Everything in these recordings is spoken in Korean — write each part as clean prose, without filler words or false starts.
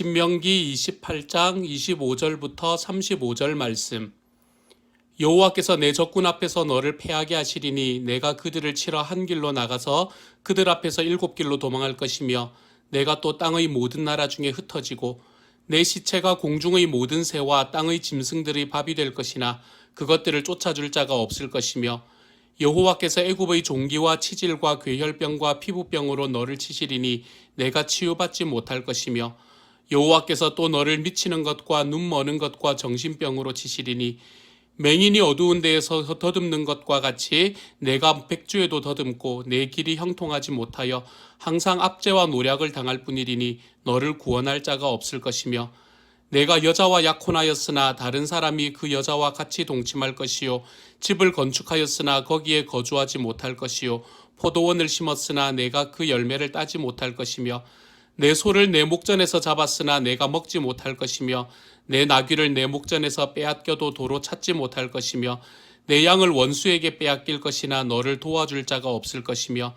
신명기 28장 25절부터 35절 말씀. 여호와께서 내 적군 앞에서 너를 패하게 하시리니 내가 그들을 치러 한 길로 나가서 그들 앞에서 7길로 도망할 것이며 내가 또 땅의 모든 나라 중에 흩어지고 내 시체가 공중의 모든 새와 땅의 짐승들의 밥이 될 것이나 그것들을 쫓아줄 자가 없을 것이며 여호와께서 애굽의 종기와 치질과 괴혈병과 피부병으로 너를 치시리니 내가 치유받지 못할 것이며 여호와께서 또 너를 미치는 것과 눈 머는 것과 정신병으로 치시리니 맹인이 어두운 데에서 더듬는 것과 같이 내가 백주에도 더듬고 내 길이 형통하지 못하여 항상 압제와 노략을 당할 뿐이리니 너를 구원할 자가 없을 것이며 내가 여자와 약혼하였으나 다른 사람이 그 여자와 같이 동침할 것이요 집을 건축하였으나 거기에 거주하지 못할 것이요 포도원을 심었으나 내가 그 열매를 따지 못할 것이며 내 소를 내 목전에서 잡았으나 내가 먹지 못할 것이며 내 나귀를 내 목전에서 빼앗겨도 도로 찾지 못할 것이며 내 양을 원수에게 빼앗길 것이나 너를 도와줄 자가 없을 것이며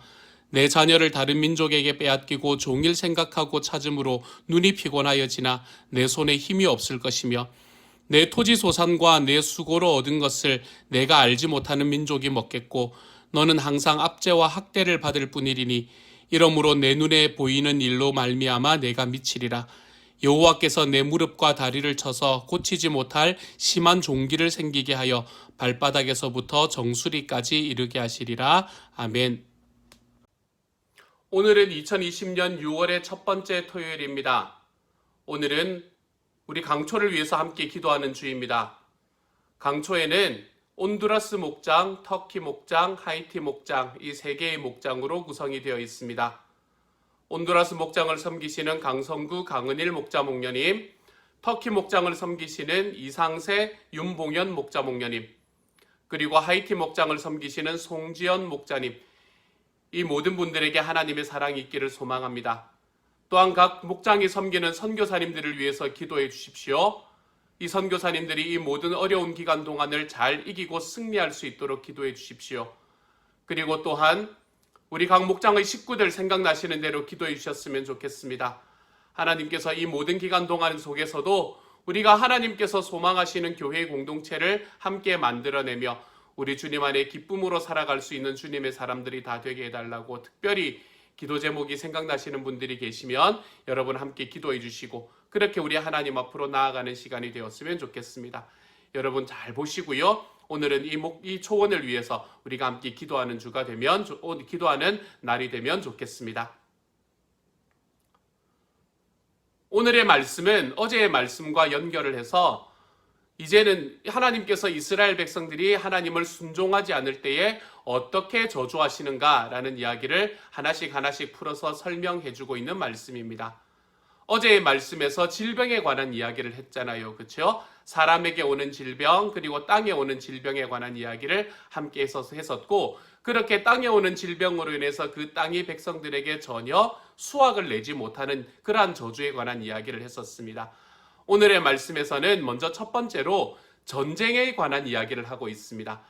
내 자녀를 다른 민족에게 빼앗기고 종일 생각하고 찾음으로 눈이 피곤하여지나 내 손에 힘이 없을 것이며 내 토지 소산과 내 수고로 얻은 것을 내가 알지 못하는 민족이 먹겠고 너는 항상 압제와 학대를 받을 뿐이리니 이러므로 내 눈에 보이는 일로 말미암아 내가 미치리라. 여호와께서 내 무릎과 다리를 쳐서 고치지 못할 심한 종기를 생기게 하여 발바닥에서부터 정수리까지 이르게 하시리라. 아멘. 오늘은 2020년 6월의 첫 번째 토요일입니다. 오늘은 우리 강초를 위해서 함께 기도하는 주입니다. 강초에는 온두라스 목장, 터키 목장, 하이티 목장 이 세 개의 목장으로 구성이 되어 있습니다. 온두라스 목장을 섬기시는 강성구 강은일 목자 목녀님, 터키 목장을 섬기시는 이상세 윤봉현 목자 목녀님, 그리고 하이티 목장을 섬기시는 송지연 목자님, 이 모든 분들에게 하나님의 사랑이 있기를 소망합니다. 또한 각 목장이 섬기는 선교사님들을 위해서 기도해 주십시오. 이 선교사님들이 이 모든 어려운 기간 동안을 잘 이기고 승리할 수 있도록 기도해 주십시오. 그리고 또한 우리 각 목장의 식구들 생각나시는 대로 기도해 주셨으면 좋겠습니다. 하나님께서 이 모든 기간 동안 속에서도 우리가 하나님께서 소망하시는 교회의 공동체를 함께 만들어내며 우리 주님 안에 기쁨으로 살아갈 수 있는 주님의 사람들이 다 되게 해달라고 특별히 기도 제목이 생각나시는 분들이 계시면 여러분 함께 기도해 주시고 그렇게 우리 하나님 앞으로 나아가는 시간이 되었으면 좋겠습니다. 여러분 잘 보시고요. 오늘은 이 초원을 위해서 우리가 함께 기도하는 주가 되면 기도하는 날이 되면 좋겠습니다. 오늘의 말씀은 어제의 말씀과 연결을 해서 이제는 하나님께서 이스라엘 백성들이 하나님을 순종하지 않을 때에 어떻게 저주하시는가라는 이야기를 하나씩 풀어서 설명해주고 있는 말씀입니다. 어제의 말씀에서 질병에 관한 이야기를 했잖아요. 그렇죠? 사람에게 오는 질병 그리고 땅에 오는 질병에 관한 이야기를 함께 했었고 그렇게 땅에 오는 질병으로 인해서 그 땅이 백성들에게 전혀 수확을 내지 못하는 그러한 저주에 관한 이야기를 했었습니다. 오늘의 말씀에서는 먼저 첫 번째로 전쟁에 관한 이야기를 하고 있습니다.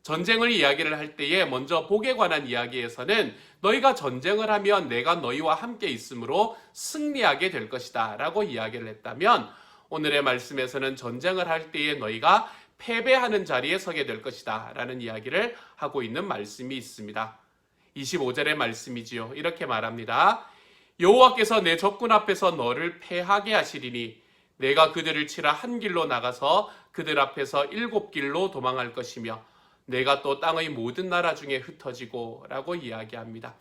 전쟁을 이야기를 할 때에 먼저 복에 관한 이야기에서는 너희가 전쟁을 하면 내가 너희와 함께 있으므로 승리하게 될 것이다 라고 이야기를 했다면 오늘의 말씀에서는 전쟁을 할 때에 너희가 패배하는 자리에 서게 될 것이다 라는 이야기를 하고 있는 말씀이 있습니다. 25절의 말씀이지요. 이렇게 말합니다. 여호와께서 내 적군 앞에서 너를 패하게 하시리니 내가 그들을 치러 한 길로 나가서 그들 앞에서 7길로 도망할 것이며 내가 또 땅의 모든 나라 중에 흩어지고 라고 이야기합니다.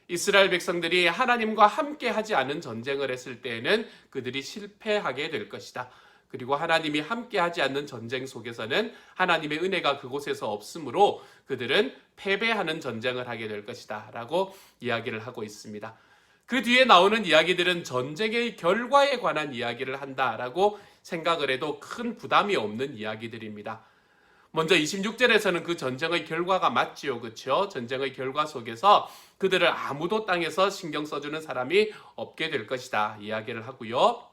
이스라엘 백성들이 하나님과 함께 하지 않은 전쟁을 했을 때에는 그들이 실패하게 될 것이다. 그리고 하나님이 함께 하지 않는 전쟁 속에서는 하나님의 은혜가 그곳에서 없으므로 그들은 패배하는 전쟁을 하게 될 것이다 라고 이야기를 하고 있습니다. 그 뒤에 나오는 이야기들은 전쟁의 결과에 관한 이야기를 한다라고 생각을 해도 큰 부담이 없는 이야기들입니다. 먼저 26절에서는 그 전쟁의 결과가 맞지요. 그렇죠? 전쟁의 결과 속에서 그들을 아무도 땅에서 신경 써주는 사람이 없게 될 것이다 이야기를 하고요.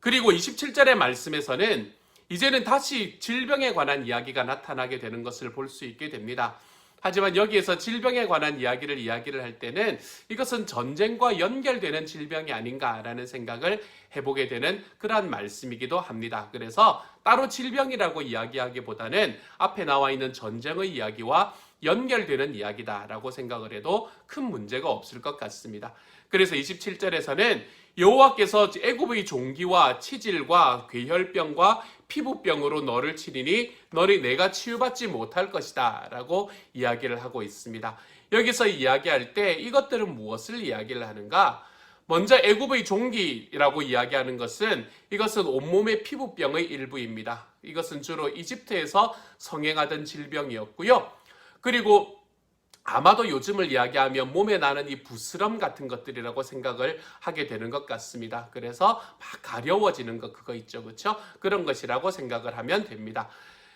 그리고 27절의 말씀에서는 이제는 다시 질병에 관한 이야기가 나타나게 되는 것을 볼 수 있게 됩니다. 하지만 여기에서 질병에 관한 이야기를 할 때는 이것은 전쟁과 연결되는 질병이 아닌가라는 생각을 해보게 되는 그러한 말씀이기도 합니다. 그래서 따로 질병이라고 이야기하기보다는 앞에 나와 있는 전쟁의 이야기와 연결되는 이야기다라고 생각을 해도 큰 문제가 없을 것 같습니다. 그래서 27절에서는 여호와께서 애굽의 종기와 치질과 괴혈병과 피부병으로 너를 치리니 너를 내가 치유받지 못할 것이다 라고 이야기를 하고 있습니다. 여기서 이야기할 때 이것들은 무엇을 이야기를 하는가? 먼저 애굽의 종기라고 이야기하는 것은 이것은 온몸의 피부병의 일부입니다. 이것은 주로 이집트에서 성행하던 질병이었고요. 그리고 아마도 요즘을 이야기하면 몸에 나는 이 부스럼 같은 것들이라고 생각을 하게 되는 것 같습니다. 그래서 막 가려워지는 것 그거 있죠. 그렇죠? 그런 것이라고 생각을 하면 됩니다.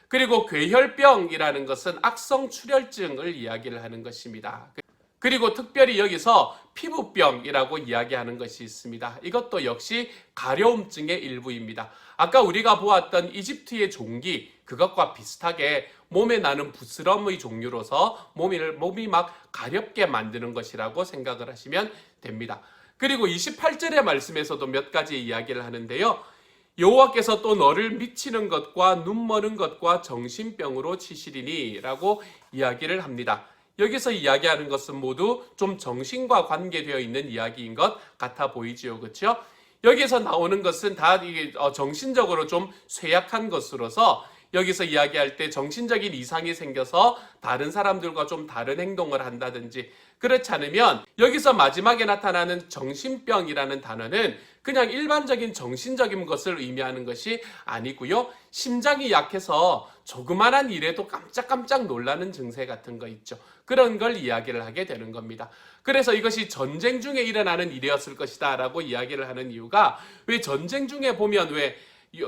그리고 괴혈병이라는 것은 악성 출혈증을 이야기를 하는 것입니다. 그리고 특별히 여기서 피부병이라고 이야기하는 것이 있습니다. 이것도 역시 가려움증의 일부입니다. 아까 우리가 보았던 이집트의 종기 그것과 비슷하게 몸에 나는 부스럼의 종류로서 몸이 막 가렵게 만드는 것이라고 생각을 하시면 됩니다. 그리고 28절의 말씀에서도 몇 가지 이야기를 하는데요. 여호와께서 또 너를 미치는 것과 눈머는 것과 정신병으로 치시리니 라고 이야기를 합니다. 여기서 이야기하는 것은 모두 좀 정신과 관계되어 있는 이야기인 것 같아 보이지요. 그렇죠? 여기서 나오는 것은 다 이게 정신적으로 좀 쇠약한 것으로서 여기서 이야기할 때 정신적인 이상이 생겨서 다른 사람들과 좀 다른 행동을 한다든지 그렇지 않으면 여기서 마지막에 나타나는 정신병이라는 단어는 그냥 일반적인 정신적인 것을 의미하는 것이 아니고요. 심장이 약해서 조그만한 일에도 깜짝깜짝 놀라는 증세 같은 거 있죠. 그런 걸 이야기를 하게 되는 겁니다. 그래서 이것이 전쟁 중에 일어나는 일이었을 것이다 라고 이야기를 하는 이유가 왜 전쟁 중에 보면 왜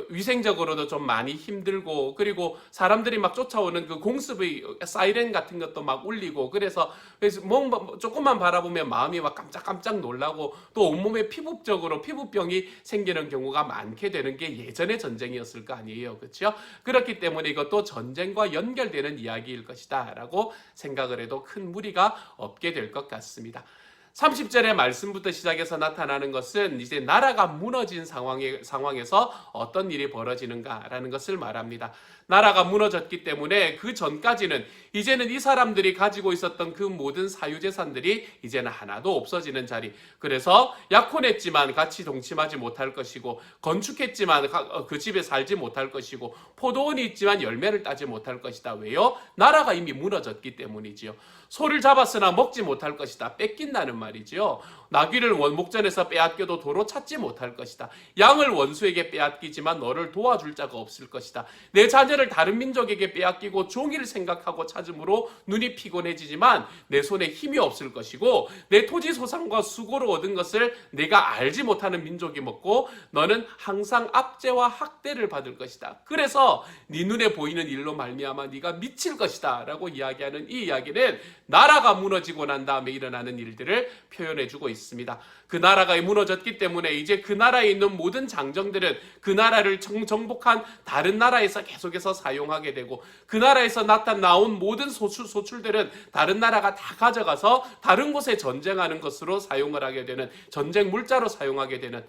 위생적으로도 좀 많이 힘들고 그리고 사람들이 막 쫓아오는 그 공습의 사이렌 같은 것도 막 울리고 그래서 뭐 조금만 바라보면 마음이 막 깜짝깜짝 놀라고 또 온몸에 피부병이 생기는 경우가 많게 되는 게 예전의 전쟁이었을 거 아니에요. 그렇죠? 그렇기 때문에 이것도 전쟁과 연결되는 이야기일 것이다 라고 생각을 해도 큰 무리가 없게 될 것 같습니다. 30절의 말씀부터 시작해서 나타나는 것은 이제 나라가 무너진 상황에서 어떤 일이 벌어지는가라는 것을 말합니다. 나라가 무너졌기 때문에 그 전까지는 이제는 이 사람들이 가지고 있었던 그 모든 사유재산들이 이제는 하나도 없어지는 자리. 그래서 약혼했지만 같이 동침하지 못할 것이고 건축했지만 그 집에 살지 못할 것이고 포도원이 있지만 열매를 따지 못할 것이다. 왜요? 나라가 이미 무너졌기 때문이지요. 소를 잡았으나 먹지 못할 것이다. 뺏긴다는 말이지요. 나귀를 목전에서 빼앗겨도 도로 찾지 못할 것이다. 양을 원수에게 빼앗기지만 너를 도와줄 자가 없을 것이다. 내 자녀를 다른 민족에게 빼앗기고 종일 생각하고 찾음으로 눈이 피곤해지지만 내 손에 힘이 없을 것이고 내 토지 소산과 수고로 얻은 것을 내가 알지 못하는 민족이 먹고 너는 항상 압제와 학대를 받을 것이다. 그래서 네 눈에 보이는 일로 말미암아 네가 미칠 것이다 라고 이야기하는 이 이야기는 나라가 무너지고 난 다음에 일어나는 일들을 표현해주고 있습니다. 그 나라가 무너졌기 때문에 이제 그 나라에 있는 모든 장정들은 그 나라를 정복한 다른 나라에서 계속해서 사용하게 되고 그 나라에서 나온 모든 소출들은 다른 나라가 다 가져가서 다른 곳에 전쟁하는 것으로 사용을 하게 되는 전쟁 물자로 사용하게 되는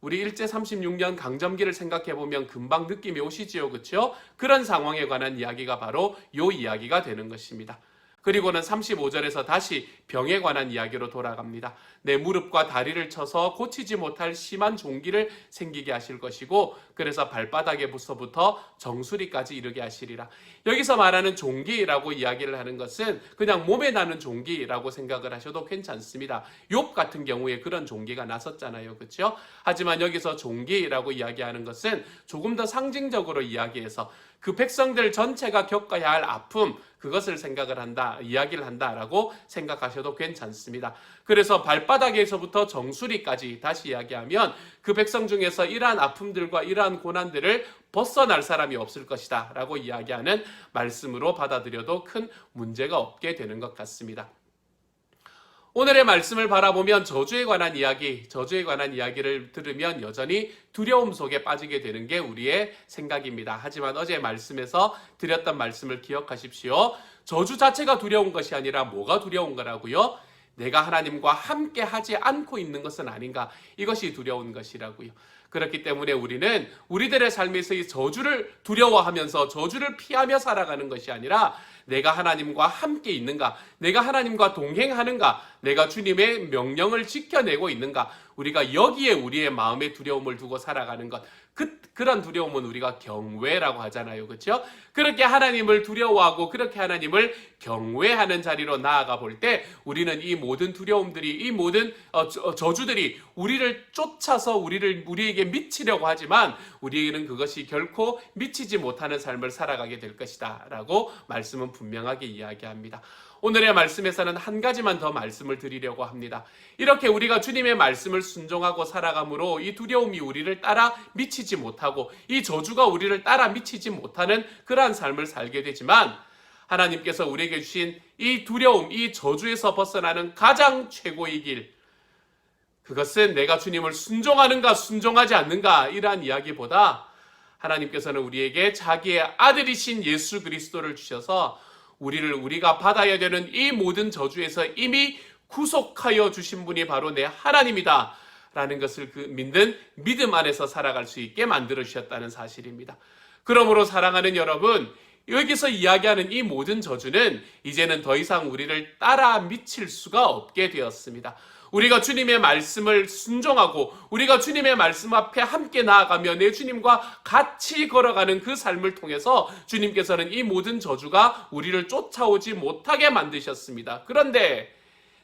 우리 일제 36년 강점기를 생각해보면 금방 느낌이 오시지요. 그렇죠? 그런 상황에 관한 이야기가 바로 이 이야기가 되는 것입니다. 그리고는 35절에서 다시 병에 관한 이야기로 돌아갑니다. 내 무릎과 다리를 쳐서 고치지 못할 심한 종기를 생기게 하실 것이고 그래서 발바닥에부터 정수리까지 이르게 하시리라. 여기서 말하는 종기라고 이야기를 하는 것은 그냥 몸에 나는 종기라고 생각을 하셔도 괜찮습니다. 욥 같은 경우에 그런 종기가 났었잖아요. 그렇죠? 하지만 여기서 종기라고 이야기하는 것은 조금 더 상징적으로 이야기해서 그 백성들 전체가 겪어야 할 아픔 그것을 이야기를 한다라고 생각하셔도 괜찮습니다. 그래서 발바닥에서부터 정수리까지 다시 이야기하면 그 백성 중에서 이러한 아픔들과 이러한 고난들을 벗어날 사람이 없을 것이다 라고 이야기하는 말씀으로 받아들여도 큰 문제가 없게 되는 것 같습니다. 오늘의 말씀을 바라보면 저주에 관한 이야기를 들으면 여전히 두려움 속에 빠지게 되는 게 우리의 생각입니다. 하지만 어제 말씀에서 드렸던 말씀을 기억하십시오. 저주 자체가 두려운 것이 아니라 뭐가 두려운 거라고요? 내가 하나님과 함께 하지 않고 있는 것은 아닌가? 이것이 두려운 것이라고요. 그렇기 때문에 우리는 우리들의 삶에서 이 저주를 두려워하면서 저주를 피하며 살아가는 것이 아니라 내가 하나님과 함께 있는가? 내가 하나님과 동행하는가? 내가 주님의 명령을 지켜내고 있는가? 우리가 여기에 우리의 마음의 두려움을 두고 살아가는 것. 그런 두려움은 우리가 경외라고 하잖아요. 그렇죠? 그렇게 하나님을 두려워하고 그렇게 하나님을 경외하는 자리로 나아가 볼 때 우리는 이 모든 두려움들이 이 모든 저주들이 우리를 쫓아서 우리에게 미치려고 하지만 우리에게는 그것이 결코 미치지 못하는 삶을 살아가게 될 것이다 라고 말씀은 분명하게 이야기합니다. 오늘의 말씀에서는 한 가지만 더 말씀을 드리려고 합니다. 이렇게 우리가 주님의 말씀을 순종하고 살아감으로 이 두려움이 우리를 따라 미치지 못하고 이 저주가 우리를 따라 미치지 못하는 그러한 삶을 살게 되지만 하나님께서 우리에게 주신 이 두려움, 이 저주에서 벗어나는 가장 최고의 길, 그것은 내가 주님을 순종하는가 순종하지 않는가 이러한 이야기보다 하나님께서는 우리에게 자기의 아들이신 예수 그리스도를 주셔서 우리가 받아야 되는 이 모든 저주에서 이미 구속하여 주신 분이 바로 내 하나님이다 라는 것을 믿는 믿음 안에서 살아갈 수 있게 만들어 주셨다는 사실입니다. 그러므로 사랑하는 여러분, 여기서 이야기하는 이 모든 저주는 이제는 더 이상 우리를 따라 미칠 수가 없게 되었습니다. 우리가 주님의 말씀을 순종하고 우리가 주님의 말씀 앞에 함께 나아가며 내 주님과 같이 걸어가는 그 삶을 통해서 주님께서는 이 모든 저주가 우리를 쫓아오지 못하게 만드셨습니다. 그런데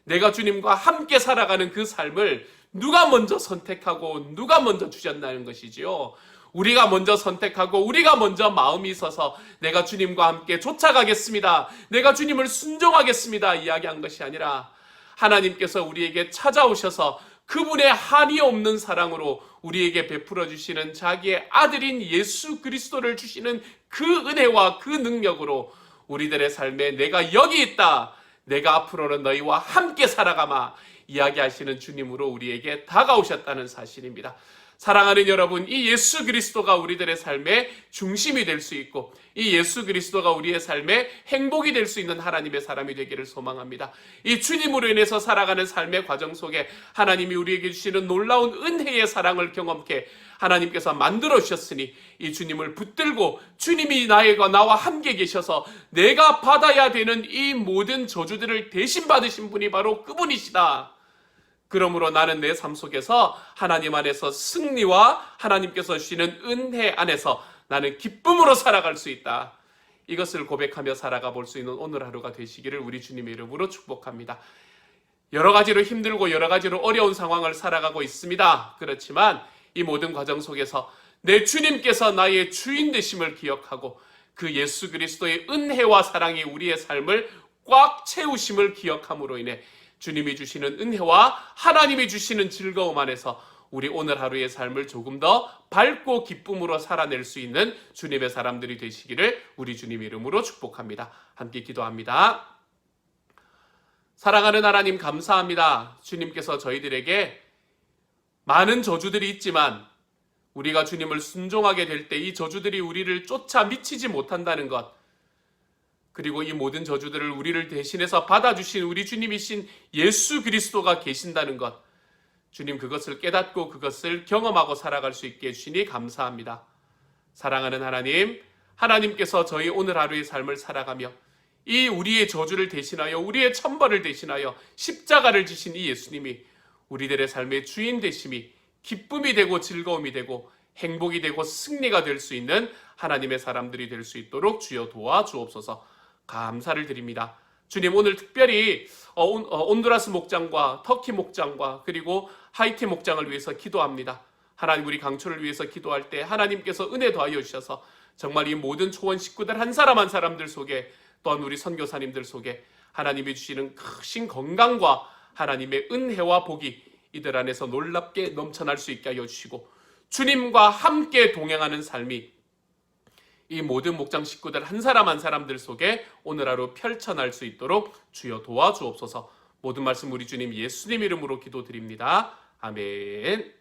내가 주님과 함께 살아가는 그 삶을 누가 먼저 선택하고 누가 먼저 주셨다는 것이지요. 우리가 먼저 선택하고 우리가 먼저 마음이 있어서 내가 주님과 함께 쫓아가겠습니다. 내가 주님을 순종하겠습니다. 이야기한 것이 아니라 하나님께서 우리에게 찾아오셔서 그분의 한이 없는 사랑으로 우리에게 베풀어 주시는 자기의 아들인 예수 그리스도를 주시는 그 은혜와 그 능력으로 우리들의 삶에 내가 여기 있다. 내가 앞으로는 너희와 함께 살아가마. 이야기하시는 주님으로 우리에게 다가오셨다는 사실입니다. 사랑하는 여러분, 이 예수 그리스도가 우리들의 삶의 중심이 될 수 있고 이 예수 그리스도가 우리의 삶의 행복이 될 수 있는 하나님의 사람이 되기를 소망합니다. 이 주님으로 인해서 살아가는 삶의 과정 속에 하나님이 우리에게 주시는 놀라운 은혜의 사랑을 경험케 하나님께서 만들어 주셨으니 이 주님을 붙들고 주님이 나와 함께 계셔서 내가 받아야 되는 이 모든 저주들을 대신 받으신 분이 바로 그분이시다. 그러므로 나는 내 삶 속에서 하나님 안에서 승리와 하나님께서 주시는 은혜 안에서 나는 기쁨으로 살아갈 수 있다. 이것을 고백하며 살아가 볼 수 있는 오늘 하루가 되시기를 우리 주님의 이름으로 축복합니다. 여러 가지로 힘들고 여러 가지로 어려운 상황을 살아가고 있습니다. 그렇지만 이 모든 과정 속에서 내 주님께서 나의 주인 되심을 기억하고 그 예수 그리스도의 은혜와 사랑이 우리의 삶을 꽉 채우심을 기억함으로 인해 주님이 주시는 은혜와 하나님이 주시는 즐거움 안에서 우리 오늘 하루의 삶을 조금 더 밝고 기쁨으로 살아낼 수 있는 주님의 사람들이 되시기를 우리 주님 이름으로 축복합니다. 함께 기도합니다. 사랑하는 하나님 감사합니다. 주님께서 저희들에게 많은 저주들이 있지만 우리가 주님을 순종하게 될 때 이 저주들이 우리를 쫓아 미치지 못한다는 것, 그리고 이 모든 저주들을 우리를 대신해서 받아주신 우리 주님이신 예수 그리스도가 계신다는 것, 주님 그것을 깨닫고 그것을 경험하고 살아갈 수 있게 해주시니 감사합니다. 사랑하는 하나님, 하나님께서 저희 오늘 하루의 삶을 살아가며 이 우리의 저주를 대신하여 우리의 천벌을 대신하여 십자가를 지신 이 예수님이 우리들의 삶의 주인 되심이 기쁨이 되고 즐거움이 되고 행복이 되고 승리가 될 수 있는 하나님의 사람들이 될 수 있도록 주여 도와주옵소서. 감사를 드립니다. 주님, 오늘 특별히 온두라스 목장과 터키 목장과 그리고 하이티 목장을 위해서 기도합니다. 하나님, 우리 강초를 위해서 기도할 때 하나님께서 은혜 더하여 주셔서 정말 이 모든 초원 식구들 한 사람 한 사람들 속에 또한 우리 선교사님들 속에 하나님이 주시는 크신 건강과 하나님의 은혜와 복이 이들 안에서 놀랍게 넘쳐날 수 있게 하여 주시고 주님과 함께 동행하는 삶이 이 모든 목장 식구들 한 사람 한 사람들 속에 오늘 하루 펼쳐날 수 있도록 주여 도와주옵소서. 모든 말씀 우리 주님 예수님 이름으로 기도드립니다. 아멘.